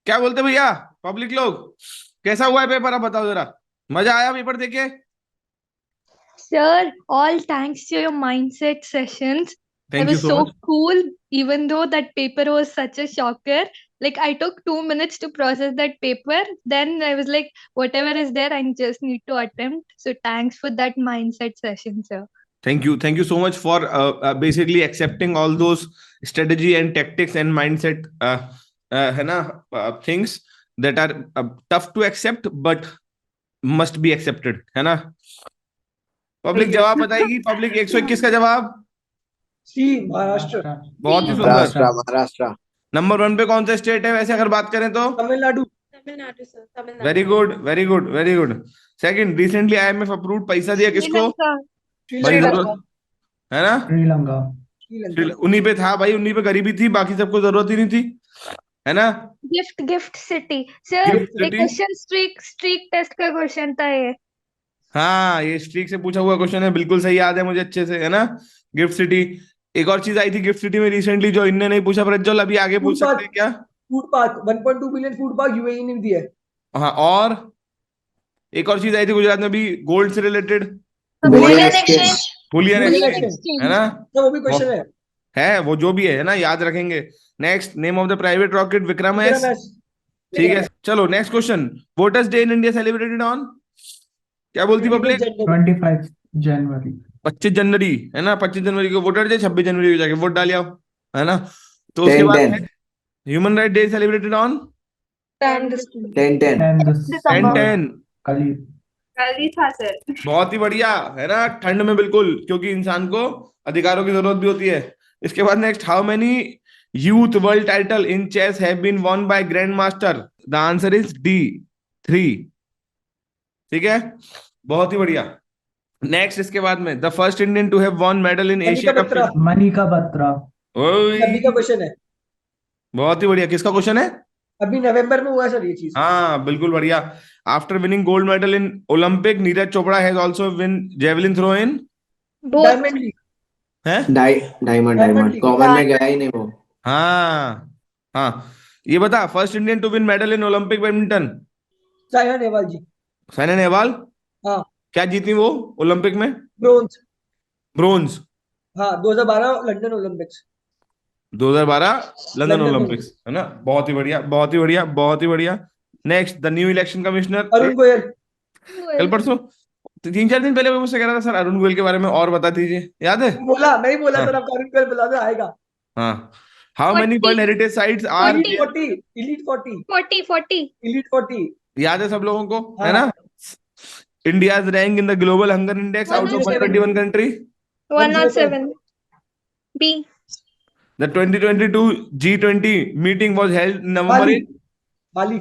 क्या बोलते भैया पब्लिक लोग? कैसा हुआ है पेपर, आप बताओ जरा। मजा आया पेपर देके? Sir, all thanks to your mindset sessions. That thank you was so so much. cool, even though that paper was such a shocker. Like, I took 2 minutes to process that paper. Then I was like, whatever is there, I just need to attempt. So, thanks for that mindset session, sir. Thank you so much for basically accepting all those strategy and tactics and mindset, है ना, things that are tough to accept but must be accepted, है ना। Public जवाब बताएगी, public 121 का जवाब। सी महाराष्ट्र। बहुत ही सुंदर। महाराष्ट्र महाराष्ट्र। नंबर वन पे कौन सा स्टेट है वैसे अगर बात करें तो? Tamil Nadu. Tamil Nadu sir, Tamil Nadu. Very good very good very good. Second, recently IMF approved, पैसा दिया Sri किसको? Lanka. भाई श्रीलंका। जरूरत है ना, श्रीलंका। श्रीलंका। उन्हीं पे था भाई, उन्हीं पे गरीबी थी, बाकी सबको जरूरत ही नहीं थी, है ना। Gift City. Sir, गिफ्ट एक सिटी। क्वेश्चन streak टेस्ट का क्वेश्चन था ये. हाँ, ये स्ट्रीक से पूछा हुआ क्वेश्चन है, बिल्कुल सही याद है मुझे अच्छे से, है ना। Gift city. एक और चीज आई थी गिफ्ट सिटी में रिसेंटली जो इनने नहीं पूछा, प्रज्वल अभी आगे पूछ सकते हैं क्या? Food park 1.2 billion food park UAE ने दिया है। हाँ, और एक और चीज आई थी गुजरात में भी गोल्ड से related, Bullion Bullion exchange. exchange. Boolean Bullion exchange, exchange. है ना। तो वो भी क्वेश्चन है। वो जो भी है ना, याद रखेंगे। Next, name of the private rocket Vikram S. Vikram S. ठीक है, चलो next question. Voters day in India celebrated on, क्या बोलती 25 पब्लिक? जनवरी। 25 जनवरी। 25 जनवरी, है ना। 25 जनवरी को वोटर डे, 26 जनवरी को जाके वोट डाल आओ, है ना। तो उसके 10 बाद 10 human right day celebrated on 10 10 10 दिसंबर। 10 10। कल ही। कल ही था सर। बहुत ही बढ़िया, है ना, ठंड में बिल्कुल, क्योंकि इंसान को अधिकारों की जरूरत भी होती है। इसके बाद next, how many youth world title in chess have been won by grand master? The answer is D, 3। ठीक है, बहुत ही बढ़िया। नेक्स्ट, इसके बाद में the first Indian to have won medal in Asia Manika cup. Batra. Manika Batra. अभी का क्वेश्चन है। बहुत ही बढ़िया, किसका क्वेश्चन है? अभी नवंबर में हुआ है सर ये चीज। हाँ बिल्कुल बढ़िया। After winning gold medal in Olympic, Neeraj Chopra has also win javelin throw in, Both. Diamond League. है। Diamond Diamond Diamond League. Common में गया ही नहीं वो। हाँ हाँ, ये बता, first Indian to win medal in Olympic badminton? Saina Nehwal ji. Saina Nehwal. हाँ। क्या जीती वो ओलंपिक में? ब्रोंज। ब्रोंज। हाँ 2012 London Olympics. 2012 London London Olympics, है ना। बहुत ही बढ़िया बहुत ही बढ़िया बहुत ही बढ़िया। Next, the new election commissioner. Arun Goyal. कल परसों, 3 4 दिन पहले वो मुझसे कह रहा था सर अरुण गोयल के बारे में और बता दीजिए, याद है? बोला नहीं बोला हाँ सर, आपका अरुण गोयल बुला दो आएगा। हाँ। How many 40. World heritage sites are, elite 40। Elite 40। 40. Elite 40। याद है सब लोगों को, है हाँ। ना। India's rank in the global hunger index out of 107। 121 country. 107. B. The 2022 G20 meeting was held in November Bali. in, Bali.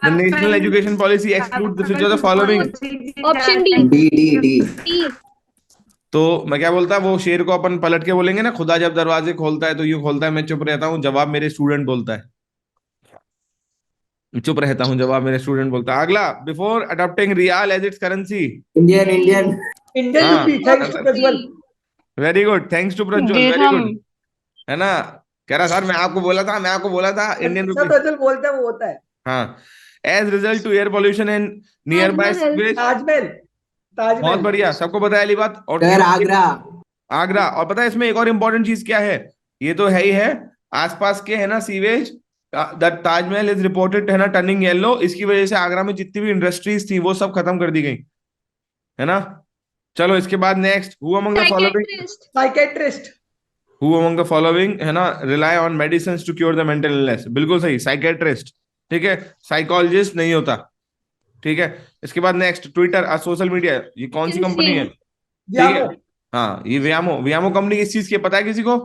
the national education policy excludes the which of the following. Option D. D D D. D. तो मैं क्या बोलता, वो शेर को अपन पलट के बोलेंगे ना, खुदा जब दरवाजे खोलता है तो यूं खोलता है, मैं चुप रहता हूँ, जवाब मेरे स्टूडेंट बोलता है। चुप रहता हूँ, जवाब मेरे स्टूडेंट बोलता है। अगला, before adopting riyal as its currency. Indian Indian. Indian हाँ, rupee. Thanks to Prajwal. Very good, thanks to Prajwal, very good, है ना। कह रहा सर मैं आपको बोला था, मैं आपको बोला था, इंडियन सब रुपी। प्रज्वल बोलते हैं वो होता है। हाँ, as result to air pollution and nearby Taj Mahal. Sewage. Taj Mahal. बहुत ताजमहल। बढ़िया, सबको पता है वाली बात। और शहर आगरा। आगरा। और पता है इसमें एक और इंपॉर्टेंट चीज क्या है? ये तो है ही है, आसपास के है ना sewage, the Taj Mahal is reported, है ना, टर्निंग येलो। इसकी वजह से आगरा में जितनी भी इंडस्ट्रीज थी वो सब खत्म कर दी गई, है ना। चलो इसके बाद next, who among the following, Psychiatrist. Psychiatrist. Who among the following, है ना, rely on medicine to cure the mental illness? बिल्कुल सही, साइकेट्रिस्ट। ठीक है, साइकोलॉजिस्ट नहीं होता। ठीक है, इसके बाद नेक्स्ट, ट्विटर सोशल मीडिया, ये कौन सी कंपनी है? ठीक है, व्यामो। हाँ, ये व्यामो, व्यामो कंपनी किस चीज की है, पता है किसी को?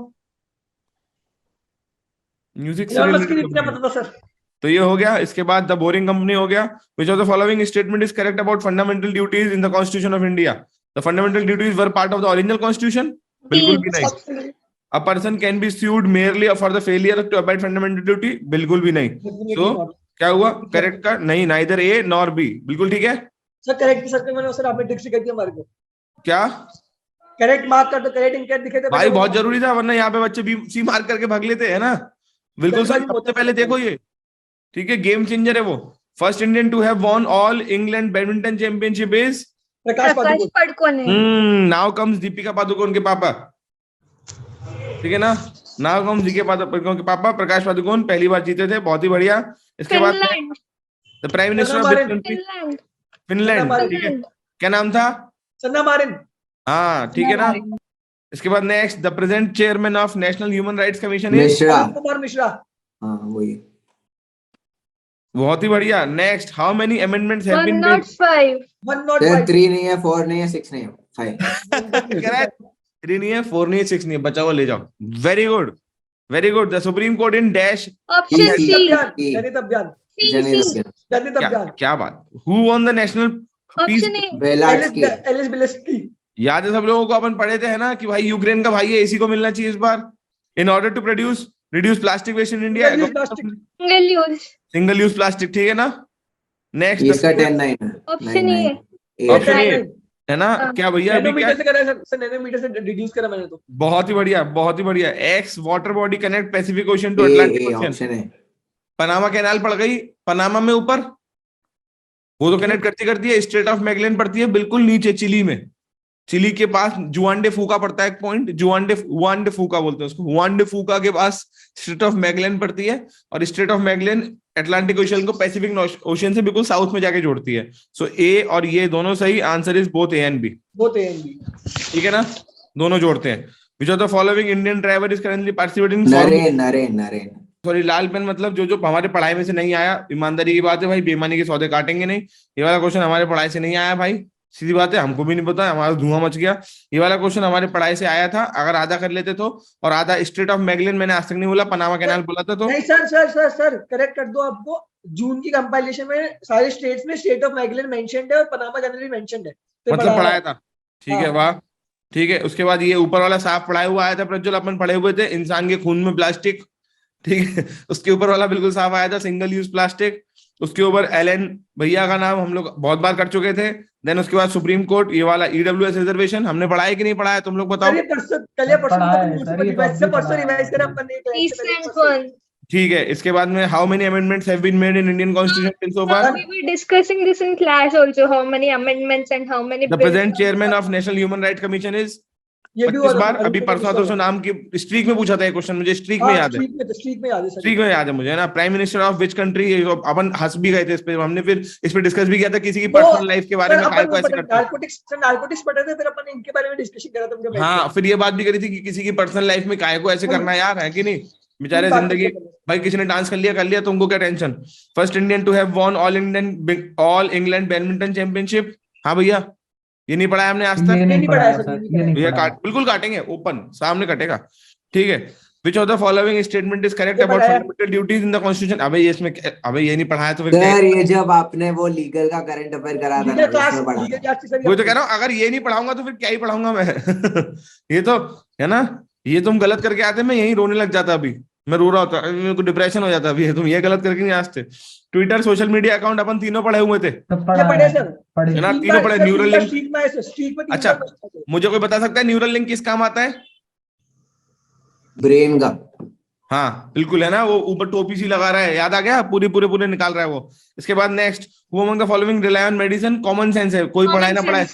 म्यूजिक से इलॉन मस्क की रिलेटेड इतना कंपनी। पता था सर। तो ये हो गया। इसके बाद द बोरिंग कंपनी हो गया। Which of the following statement is correct about fundamental duties in the constitution of India? The fundamental duties were part of the original constitution? बिल्कुल भी नहीं। A person can be sued merely for the failure to abide fundamental duty? बिल्कुल भी नहीं। सो क्या हुआ correct का? नहीं, नाइदर ए नॉर बी। बिल्कुल ठीक है। सर करेक्ट सर मैंने सर आपने ट्रिक सिखाई थी हमारे को। क्या करेक्ट मार्क कर तो करेक्ट इनकरेक्ट दिखे थे भाई, बहुत जरूरी था, वरना यहाँ पे बच्चे बी सी मार्क करके भाग लेते हैं ना। बिल्कुल सही, जल्दबाजी में सबसे होता पहले है। देखो ये ठीक है, गेम चेंजर है वो। First Indian to have won all England badminton championship is Prakash Prakash Padukone. Padukone. Now comes Deepika Padukone के पापा, ठीक है ना। नाउ कम्स दीपिका पादुकोण के पापा प्रकाश पादुकोण पहली बार जीते थे, बहुत ही बढ़िया। इसके बाद Finland. The prime minister of Sanna which Marin. Country? Finland. Finland, Marin. ठीक है। Finland. क्या नाम था? Sanna Marin. हाँ ठीक है ना। इसके बाद next, the present chairman of national human rights commission is? Mishra. Arun Kumar Mishra. हाँ वही। बहुत ही बढ़िया। Next, how many amendments have been made? 105. 105। 3 नहीं है, 4 नहीं है, 6 नहीं है, 5। कह रहा है 3 नहीं है, 4 नहीं है, 6 नहीं है, बचा हुआ ले जाओ। Very good, very good. The supreme court in dash, Option Easy. C. जनित अभियान। C. जनित C. अभियान। जनित क्या अभियान। क्या बात। Who won the national peace? Option A. Bialiatski. Ales Bialiatski. याद है सब लोगों को, अपन पढ़े थे है ना कि भाई यूक्रेन का भाई है, इसी को मिलना चाहिए इस बार। In order to reduce plastic waste in India, Single use plastic. Single use. Single use plastic, ठीक है ना। नेक्स्ट, इसका 10-9 है। Option A. 9-9। Option A Right. है ना। हाँ। क्या भैया अभी क्या? नैनोमीटर से करा है सर, नैनोमीटर से रिड्यूस करा मैंने तो। बहुत ही बढ़िया, बहुत ही बढ़िया। X water body connect Pacific Ocean to a Atlantic Ocean. Option है। पनामा कैनाल पड़ गई, पनामा में ऊपर वो तो कनेक्ट करती करती है। स्ट्रेट ऑफ मैगलेन पड़ती है बिल्कुल नीचे चिली में, चिली के पास जुआन डे फूका पड़ता है एक पॉइंट, जुआन डे फूका बोलते हैं उसको। जुआन डे फूका के पास स्ट्रेट ऑफ मैगलेन पड़ती है, और straight of Magellan Atlantic ocean को पैसिफिक ओशन से बिल्कुल साउथ में जाके जोड़ती है। सो ए और ये दोनों सही, answer is both A and B, बहुत है एनबी। ठीक है ना। दोनों जोड़ते हैं। Which of the following Indian driver is currently participating? Naren. Sorry, लाल पेन मतलब जो हमारे पढ़ाई में से नहीं आया। ईमानदारी की बात है भाई, बेईमानी के सौदे काटेंगे नहीं। ये वाला क्वेश्चन हमारे पढ़ाई से नहीं आया भाई, सीधी बात है, हमको भी नहीं पता, हमारा धुआं मच गया। ये वाला क्वेश्चन हमारे पढ़ाई से आया था, अगर आधा कर लेते तो। और आधा स्ट्रेट ऑफ मैगलेन मैंने आज तक नहीं बोला, पनामा कैनाल बोला था। तो नहीं सर करेक्ट कर दो आपको। जून की कंपाइलेशन में सारे स्टेट्स में स्टेट ऑफ मैगलेन मेंशन्ड है और पनामा जनरली मेंशन्ड है, तो मतलब पढ़ाया था, ठीक है, हाँ। वाह, ठीक है। उसके बाद ये ऊपर वाला साफ पढ़ाया हुआ आया था प्रज्वल, अपन पढ़े हुए थे, इंसान के खून में प्लास्टिक, ठीक है। उसके ऊपर वाला बिल्कुल साफ आया था, सिंगल यूज प्लास्टिक। उसके ऊपर एलन भैया का नाम हम लोग बहुत बार कर चुके थे। देन उसके बाद सुप्रीम कोर्ट, ये वाला ईडब्ल्यूएस रिजर्वेशन हमने पढ़ाया कि नहीं पढ़ाया, तुम लोग बताओ। परसों रिवाइज करा अपन ने। Recent one. ठीक है। इसके बाद में how many amendments have been made in Indian constitution till so far? We were discussing this in class also. How many amendments and how many the bills. Present chairman of national human rights commission is? ये भी 25 बार। अभी परसों तो नाम की streak में पूछा था ये क्वेश्चन, मुझे स्ट्रीक में याद है, स्ट्रीक में याद है सर। स्ट्रीक में याद है मुझे, है ना। Prime minister of which country? अपन हंस भी गए थे इस पे, हमने फिर इस पे डिस्कस भी किया था, किसी की पर्सनल लाइफ के बारे में काय को ऐसे करते हैं। नार्कोटिक्स पढ़े थे, फिर अपन इनके बारे में डिस्कशन करा था उनके बैठ हाँ, फिर ये बात भी करी थी कि किसी की पर्सनल लाइफ में काय को ऐसे करना यार, है कि नहीं। बेचारे जिंदगी, भाई किसी ने डांस कर लिया, तुमको क्या tension. First Indian to have won all England badminton championship? हाँ भैया, ये नहीं पढ़ा है हमने आज तक। ये नहीं पढ़ा है सर, ये नहीं भैया बिल्कुल काटेंगे, ओपन सामने कटेगा, ठीक है। विच of the following statement is correct about fundamental duties in the constitution? अबे ये इसमें, अबे ये नहीं पढ़ाया तो फिर सर ये जब आपने वो लीगल का करंट अफेयर करा था ना, उसमें पढ़ा था। वो तो कह रहा हूँ, अगर ये नहीं पढ़ाऊंगा तो फिर क्या ही पढ़ाऊंगा मैं। ये तो है ना, ये तुम गलत करके आते, मैं यही रोने लग जाता, अभी मैं रो रहा होता, मेरे को डिप्रेशन हो जाता अभी। तुम ये गलत करके नहीं आते। ट्विटर सोशल मीडिया अकाउंट अपन तीनों पढ़े हुए थे, है ना, तीनों पढ़े। न्यूरल लिंक, अच्छा मुझे कोई बता सकता है न्यूरल लिंक किस काम आता है? ब्रेन का। हाँ बिल्कुल, है ना, वो ऊपर टोपी सी लगा रहा है, याद आ गया, पूरे निकाल रहा है वो। इसके बाद next, who among the following rely on medicine? Common sense है, कोई पढ़ाई ना पढ़ाए,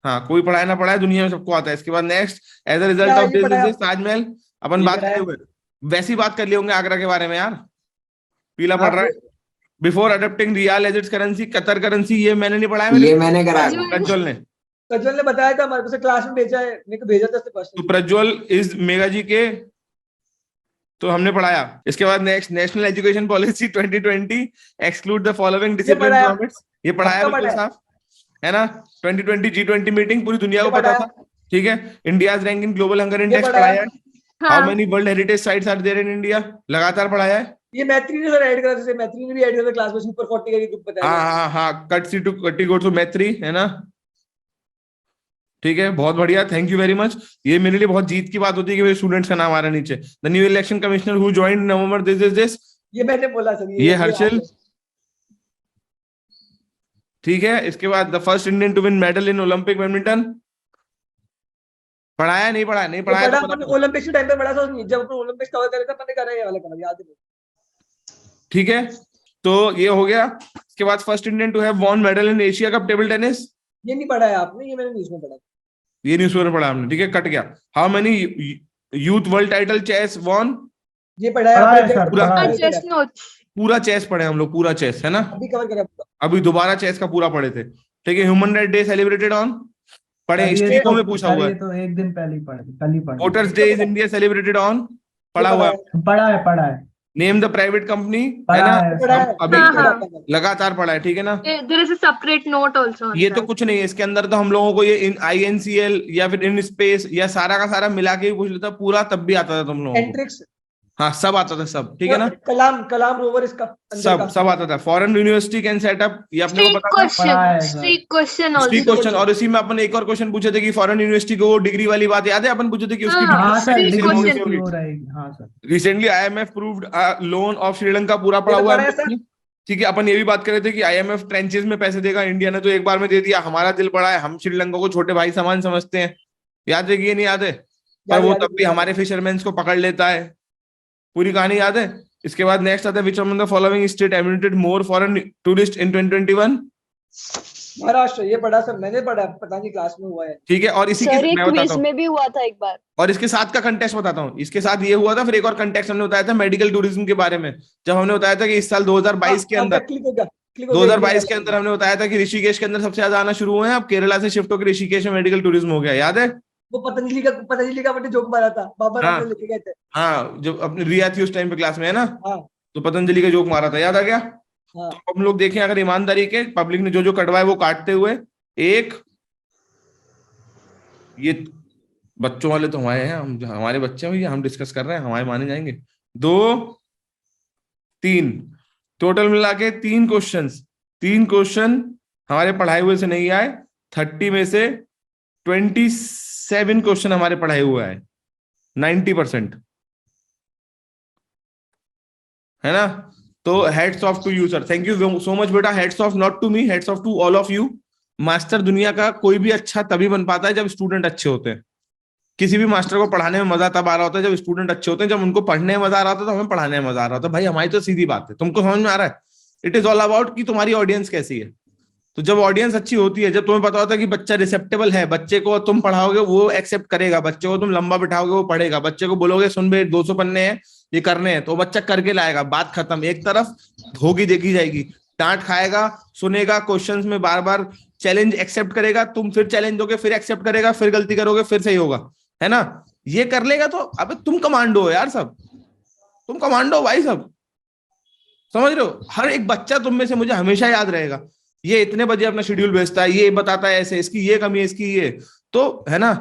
हाँ कोई पढ़ाई ना पढ़ाए, दुनिया में सबको आता है। इसके बाद next, as a result of this Taj Mahal, अपन बात करे हुए वैसी बात कर लिए होंगे आगरा के बारे में यार, पीला पड़ रहा है। Before adopting riyal as its currency, Qatar currency, ये मैंने नहीं पढ़ाया, ये मैंने कराया, प्रज्वल ने बताया था हमारे को, क्लास में भेजा है, मेरे को भेजा था तो प्रज्वल इज मेगा जी के, तो हमने पढ़ाया। इसके बाद next, national education policy 2020 exclude the following discipline promise, ये पढ़ाया बिल्कुल साफ, है ना। 2020 G20 मीटिंग पूरी दुनिया को पता था, ठीक है। India's rank in global hunger index पढ़ाया है। How many world heritage sites are there in India, लगातार पढ़ाया है। ये मैत्री ने सर ऐड करा, जैसे मैत्री ने भी ऐड करा क्लास में, सुपर 40 का ग्रुप बताया। हाँ कटसी टू कटी गो टू मैत्री, है ना, ठीक है, बहुत बढ़िया, थैंक यू वेरी मच। ये मेरे लिए बहुत जीत की बात होती है कि मेरे स्टूडेंट्स का नाम आ रहा है नीचे। The new election commissioner who joined November this, ये मैंने बोला सर, ये हर्षल, ठीक है। इसके बाद the first Indian to win medal in Olympic badminton, पढ़ाया नहीं पढ़ाया ओलंपिक्स के टाइम पे बड़ा सा, जब अपन ओलंपिक्स कवर करे थे, मैंने करा ये वाला करा, याद है। ठीक है। तो ये हो गया। इसके बाद first Indian to have won medal in Asia Cup table tennis, ये नहीं पढ़ा है आपने, ये मैंने न्यूज में पढ़ा। ये न्यूज में पढ़ा हमने, ठीक है, कट गया। How many youth world title chess won, ये पढ़ा है पढ़ा है आपने, सर, पूरा पढ़ा है। Chess notes. पूरा चेस पढ़े हम लोग, पूरा चेस, है ना, अभी कवर करा पूरा। अभी दोबारा चेस का पूरा पढ़े थे, ठीक है। Human right day celebrated on, पढ़े, हिस्ट्री में पूछा हुआ ये है। तो एक दिन पहले ही पढ़े, कल ही पढ़े। Voters day in India celebrated on, पढ़ा हुआ है। पढ़ा है नेम द प्राइवेट कंपनी, है पढ़ा ना, है पढ़ा है। अभी हाँ, हाँ। लगातार पढ़ा है, ठीक है ना। There is a separate note also. on ये तो that. कुछ नहीं है इसके अंदर, तो हम लोगों को ये इन INCL या फिर इन स्पेस या सारा का सारा मिला के ही पूछ लेता पूरा, तब भी आता था तुम लोगों को। एंट्रिक्स, हाँ, सब आता था, सब, ठीक है ना, कलाम रोवर इसका अंदर का। सब आता था। फॉरेन यूनिवर्सिटी कैन सेटअप, ये अपने को Street पता था। question. पढ़ा है, sir. Street question also. History question, और इसी में अपन एक और क्वेश्चन पूछे थे कि फॉरेन यूनिवर्सिटी को वो डिग्री वाली बात याद है, अपन पूछे थे कि उसकी हाँ, हाँ सर, Street डिग्री question. की हो रहेगी। हाँ sir, recently IMF proved loan of Sri Lanka, पूरा पड़ा हुआ पढ़ा है है सर। ठीक है। अपन ये भी बात कर रहे थे कि IMF ट्रेंचेस में पैसे देगा, इंडिया ने तो एक बार में दे दिया, हमारा दिल बड़ा है, हम श्रीलंका को छोटे भाई समान समझते हैं, याद है कि ये नहीं याद है, पर वो तब भी हमारे फिशरमैन को पकड़ लेता है, पूरी कहानी याद है। इसके बाद नेक्स्ट आता है, विच of the following state admitted more foreign tourist in 2021, Maharashtra, ये पढ़ा सर, मैंने पढ़ा, पता नहीं क्लास में हुआ है। ठीक है। और इसी के मैं बताता हूँ, में भी हुआ था एक बार। और इसके साथ का कंटेक्स्ट बताता हूँ, इसके साथ ये हुआ था, फिर एक और कंटेक्स्ट हमने बताया था मेडिकल टूरिज्म के बारे में, जब हमने बताया था कि इस साल 2022 के अंदर, क्लिक हो गया, 2022 के अंदर हमने बताया था कि ऋषिकेश के अंदर सबसे ज्यादा आना शुरू हुए हैं, अब केरला से शिफ्ट होकर ऋषिकेश में मेडिकल टूरिज्म हो गया, याद है। वो पतंजलि का मैंने जोक मारा था, बाबा राम हाँ। ने लिखे गए थे। हाँ, जब अपनी रिया थी उस टाइम पे क्लास में, है ना, हाँ तो पतंजलि का जोक मारा था, याद आ गया। हाँ। तो हम लोग देखें अगर ईमानदारी के, पब्लिक ने जो जो कटवाए वो काटते हुए, एक ये बच्चों वाले तो हमारे हैं, हम हमारे बच्चे हैं भैया, हम डिस्कस कर रहे हैं, हमारे माने जाएंगे। 2 3 टोटल मिला के 3 क्वेश्चन हमारे पढ़ाए हुए से नहीं आए। 30 में से 27 क्वेश्चन हमारे पढ़ाए हुए आए, 90%, है ना। तो heads off to you sir, thank you so much बेटा, heads off not to me, heads off to all of you. Master दुनिया का कोई भी अच्छा तभी बन पाता है जब स्टूडेंट अच्छे होते हैं। किसी भी मास्टर को पढ़ाने में मजा तब आ रहा होता है जब स्टूडेंट अच्छे होते हैं, जब उनको पढ़ने में मजा आ रहा होता है तो हमें पढ़ाने में मजा आ रहा होता है। भाई हमारी तो सीधी बात है, तुमको समझ में आ रहा है। इट इज ऑल अबाउट कि तुम्हारी ऑडियंस कैसी है। तो जब ऑडियंस अच्छी होती है, जब तुम्हें पता होता है कि बच्चा रिसेप्टेबल है, बच्चे को तुम पढ़ाओगे वो एक्सेप्ट करेगा, बच्चे को तुम लंबा बिठाओगे वो पढ़ेगा, बच्चे को बोलोगे सुन बे 200 पन्ने हैं ये करने हैं तो बच्चा करके लाएगा, बात खत्म, एक तरफ होगी देखी जाएगी। डांट खाएगा, सुनेगा, क्वेश्चंस में बार बार चैलेंज एक्सेप्ट करेगा, तुम फिर चैलेंज दोगे, फिर एक्सेप्ट करेगा, फिर गलती करोगे, फिर सही होगा, है ना। ये कर लेगा तो अबे तुम कमांडो हो यार, सब तुम कमांडो भाई, सब समझ रहे हो। हर एक बच्चा तुम में से मुझे हमेशा याद रहेगा, ये इतने बजे अपना शेड्यूल भेजता है, ये बताता है ऐसे, इसकी ये कमी है, इसकी ये, तो है ना।